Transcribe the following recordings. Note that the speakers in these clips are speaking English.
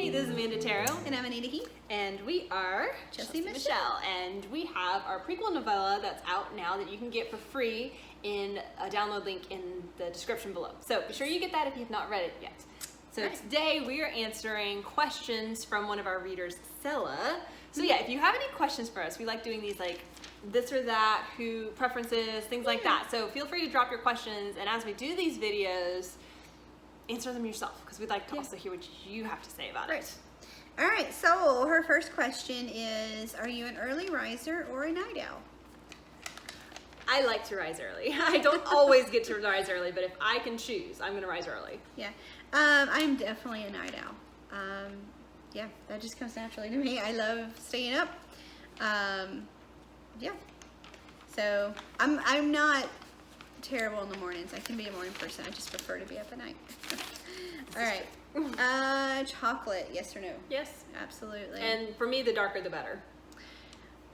Hey, this is Amanda Tero. And I'm Anita Heath. And we are Chelsea-Michelle. And we have our prequel novella that's out now that you can get for free in a download link in the description below. So be sure you get that if you've not read it yet. So today we are answering questions from one of our readers, Stella. So yeah, if you have any questions for us, we like doing these like this or that, who, preferences, things like that. So feel free to drop your questions, and as we do these videos, answer them yourself, because we'd like to also hear what you have to say about it. All right, so her first question is, are you an early riser or a night owl? I like to rise early. I don't always get to rise early, but if I can choose, I'm going to rise early. Yeah, I'm definitely a night owl. Yeah, that just comes naturally to me. I love staying up. Yeah, so I'm not terrible in the mornings. I can be a morning person. I just prefer to be up at night. All right. Chocolate, yes or no? Yes. Absolutely. And for me, the darker the better.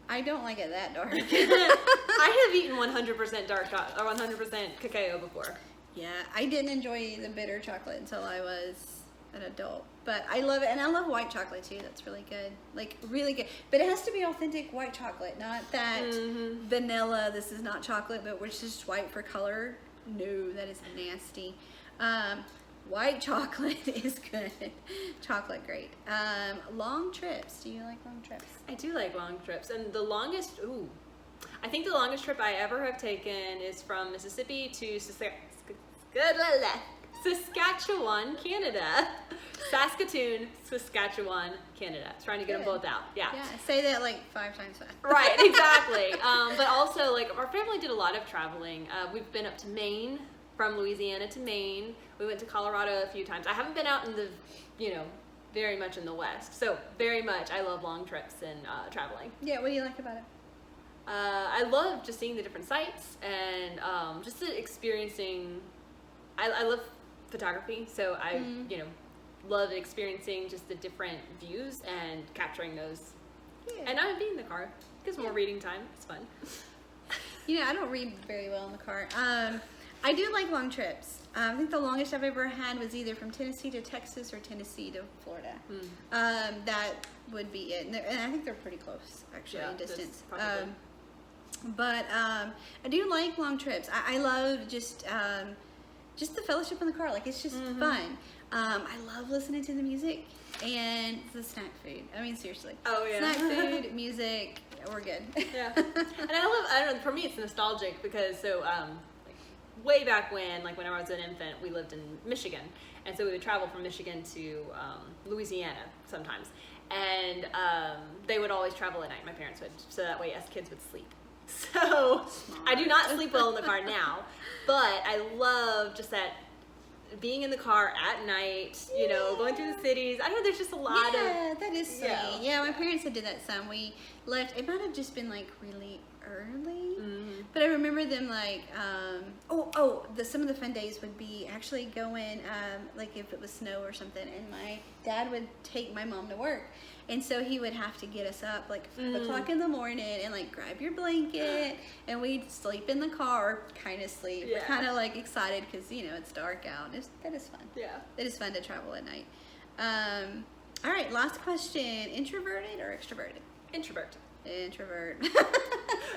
I don't like it that dark. I have eaten 100% dark chocolate or 100% cacao before. Yeah, I didn't enjoy the bitter chocolate until I was an adult. But I love it, and I love white chocolate too. That's really good, like really good. But it has to be authentic white chocolate, not that vanilla. This is not chocolate, but which is just white for color. No, that is nasty. White chocolate is good. Chocolate, great. Long trips. Do you like long trips? I do like long trips, and the longest. I think the longest trip I ever have taken is from Mississippi to Saskatchewan, Canada. Saskatoon, Saskatchewan, Canada. Trying to get them both out. Yeah. Yeah, say that like 5 times fast. Right, exactly. But also, like, our family did a lot of traveling. We've been up to Maine, from Louisiana to Maine. We went to Colorado a few times. I haven't been out in the, very much in the West. So, very much, I love long trips and traveling. Yeah, what do you like about it? I love just seeing the different sights and just the experiencing. I love photography, so I, love experiencing just the different views and capturing those. Yeah. And I would be in the car. Gives more reading time. It's fun. I don't read very well in the car. I do like long trips. I think the longest I've ever had was either from Tennessee to Texas or Tennessee to Florida. That would be it. And I think they're pretty close, actually, in distance. But I do like long trips. I love just the fellowship in the car. Like, it's just fun. I love listening to the music and the snack food. I mean, seriously. Oh, yeah. Snack food, music, we're good. Yeah. And I don't know, for me it's nostalgic because way back when I was an infant, we lived in Michigan. And so we would travel from Michigan to Louisiana sometimes. And they would always travel at night, my parents would, so that way us kids would sleep. So I do not sleep well in the car now, but I love just that being in the car at night, going through the cities. I don't know, there's just a lot of... Yeah, that is sweet. Yeah, my parents had did that some. We left, it might have just been like really early, but I remember them like, some of the fun days would be actually going, like if it was snow or something, and my dad would take my mom to work. And so he would have to get us up like 5 o'clock in the morning and like grab your blanket, and we'd sleep in the car, kind of sleep. We're kind of like excited because it's dark out. That is fun. Yeah, it is fun to travel at night. All right, last question: introverted or extroverted? Introvert. Introvert.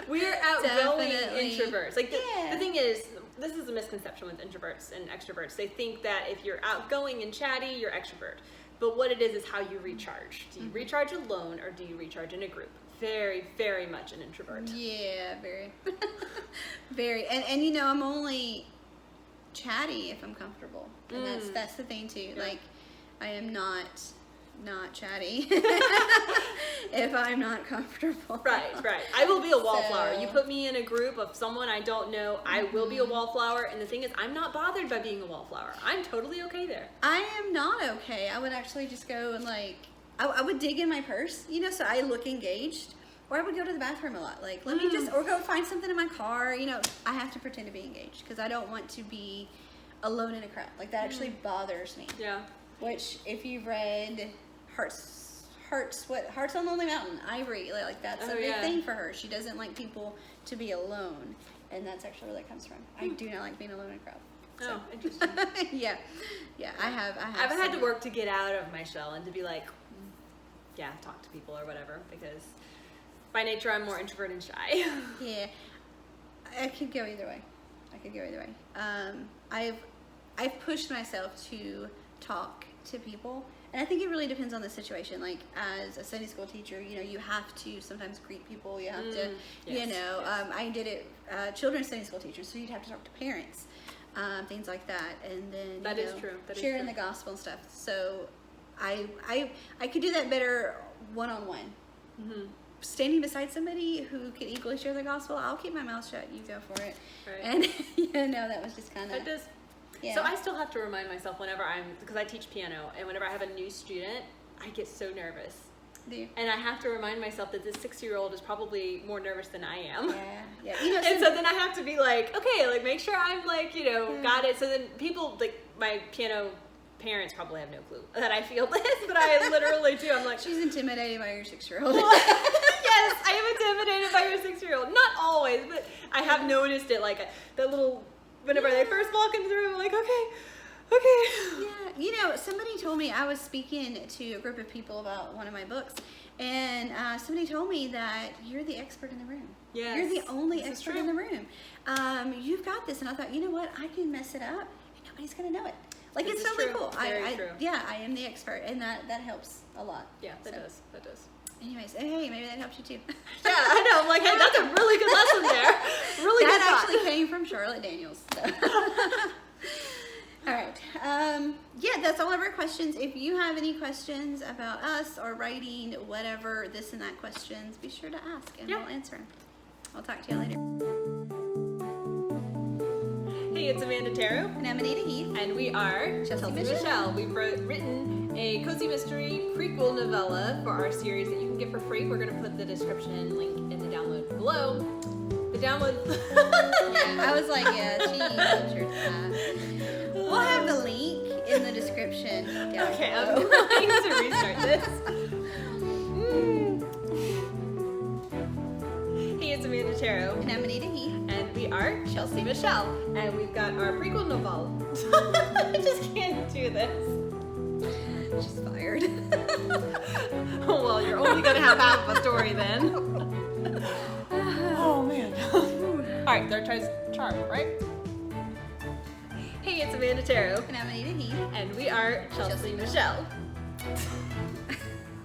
We're outgoing introverts. Like the thing is, this is a misconception with introverts and extroverts. They think that if you're outgoing and chatty, you're extrovert. But what it is how you recharge. Do you recharge alone or do you recharge in a group? Very, very much an introvert. Yeah, very. Very. And I'm only chatty if I'm comfortable. And that's the thing too. Yeah. Like, I am not chatty if I'm not comfortable. Right. I will be a wallflower. You put me in a group of someone I don't know, I will be a wallflower. And the thing is, I'm not bothered by being a wallflower. I'm totally okay there. I am not okay. I would actually just go and I would dig in my purse, so I look engaged. Or I would go to the bathroom a lot. Like, let me or go find something in my car. I have to pretend to be engaged because I don't want to be alone in a crowd. Like, that actually bothers me. Yeah. Which, if you've read Hearts on Lonely Mountain, Ivory, like that's a big thing for her. She doesn't like people to be alone, and that's actually where that comes from. I do not like being alone in a crowd. Oh, interesting. Yeah, I have. I've had to work to get out of my shell and to be like, yeah, talk to people or whatever, because by nature I'm more introvert and shy. Yeah, I could go either way. I've pushed myself to talk to people, and I think it really depends on the situation. Like as a Sunday school teacher, you have to sometimes greet people. You have to, yes. I did it children's Sunday school teachers, so you'd have to talk to parents, things like that, and then that is true. Sharing the gospel and stuff. So I could do that better one-on-one. Mm-hmm. Standing beside somebody who can equally share the gospel, I'll keep my mouth shut. You go for it. Right. And that was just kind of. It is. Yeah. So I still have to remind myself whenever because I teach piano, and whenever I have a new student, I get so nervous. Do you? And I have to remind myself that this 6-year-old is probably more nervous than I am. Yeah. And so then I have to be like, okay, like make sure I'm like, got it. So then people, like my piano parents probably have no clue that I feel this, but I literally do. I'm like, she's intimidated by your 6-year-old. Yes, I am intimidated by your 6-year-old. Not always, but I have noticed it. Like that little. Whenever they first walk into the room, I'm like, okay. Yeah, somebody told me, I was speaking to a group of people about one of my books, and somebody told me that you're the expert in the room. Yes, you're the only expert in the room. You've got this, and I thought, you know what, I can mess it up, and nobody's going to know it. Like, it's totally cool. Very true. Yeah, I am the expert, and that helps a lot. Yeah, that does. Anyways, hey, maybe that helps you too. Yeah, I know. I'm like, hey, that's a really good lesson there. Really good. That actually came from Charlotte Daniels. So. All right. That's all of our questions. If you have any questions about us or writing, whatever, this and that questions, be sure to ask and we'll answer them. I'll talk to you later. Hey, it's Amanda Tero. And I'm Anita Heath. And we are Chelsea-Michelle. We've written a cozy mystery prequel novella for our series that you can get for free. We're going to put the description link in the download below. The download... I was like, she butchered that. We'll have the link in the description down okay, below. I need to restart this. Hey, it's Amanda Tero. And I'm Anita Heath. And we are Chelsea-Michelle. And we've got our prequel novella. I just can't do this. She's fired. Oh, well, you're only going to have half of a story then. Oh, man. All right, third time's charm, right? Hey, it's Amanda Tero. And I'm Anita Heath. And we are Chelsea-Michelle.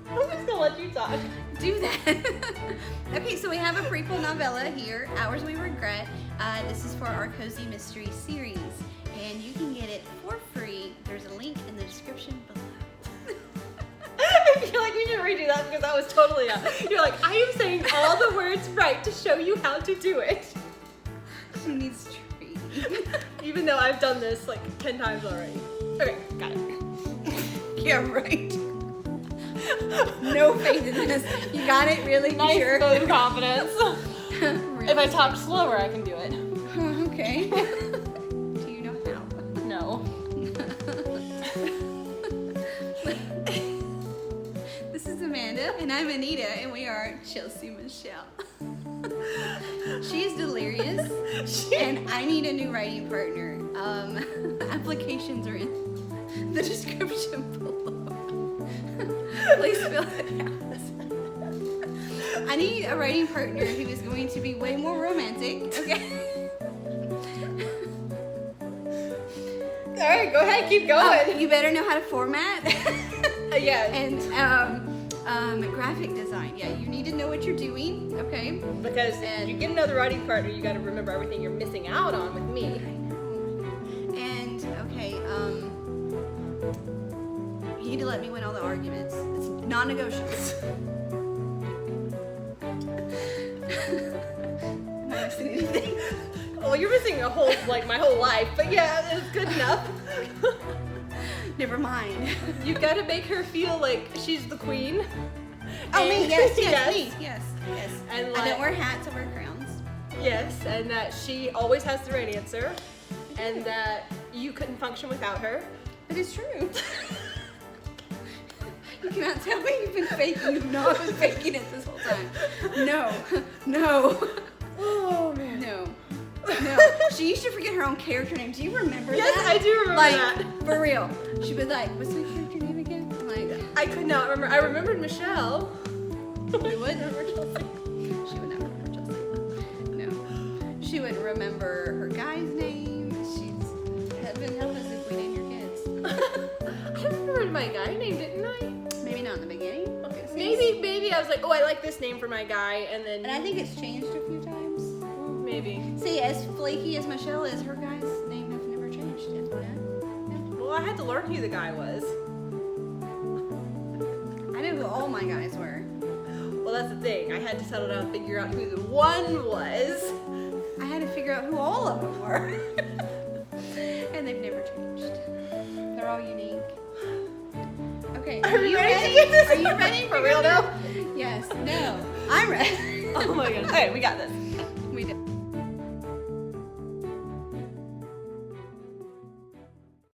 I'm just going to let you talk. Do that. Okay, so we have a prequel novella here, Hours We Regret. This is for our Cozy Mystery series, and you can get it for free. There's a link in the description below. I feel like we should redo that because that was totally You're like, I am saying all the words right to show you how to do it. She needs training. Even though I've done this like 10 times already. Okay, got it. Yeah, right. No faith in this. You got it, really? Nice sure? vote of confidence. Really? If I talk slower, I can do it. Okay. Do you know how? No. This is Amanda, and I'm Anita, and we are Chelsea-Michelle. She's delirious, and I need a new writing partner. Applications are in the description below. Please fill it out. I need a writing partner who is going to be way more romantic, okay? All right, go ahead, keep going. You better know how to format. Yeah. And graphic design. Yeah, you need to know what you're doing, okay? Because if you get another writing partner, you got to remember everything you're missing out on with me. I know. And okay, you need to let me win all the arguments. It's non-negotiable. Am I missing anything? Well, you're missing my whole life, but yeah, it's good enough. Never mind. You gotta make her feel like she's the queen. Oh, me, yes, Yes. me, yes. And I don't wear hats, I wear crowns. Yes, and that she always has the right answer, and that you couldn't function without her. But it's true. You cannot tell me you've been faking. You know I've been faking it this whole time. No. Oh man. No. No, she used to forget her own character name. Do you remember Yes, that? I do remember that. For real. She was like, what's my character name again? I'm like, I could not remember. I remembered Michelle. you would remember Chelsea? She would not remember Chelsea. No. She would remember her guy's name. She's heaven help us if we name your kids. I remembered my guy name, didn't I? Maybe not in the beginning. Maybe I was like, oh, I like this name for my guy, and then. And I think it's changed a few times. Maybe. See, as flaky as Michelle is, her guy's name has never changed. Well, I had to learn who the guy was. I knew who all my guys were. Well, that's the thing. I had to settle down and figure out who the one was. I had to figure out who all of them were. And they've never changed. They're all unique. Okay. Are you ready to get this? Are you ready? For real now? Yes. No. I'm ready. Oh my goodness. Okay, we got this.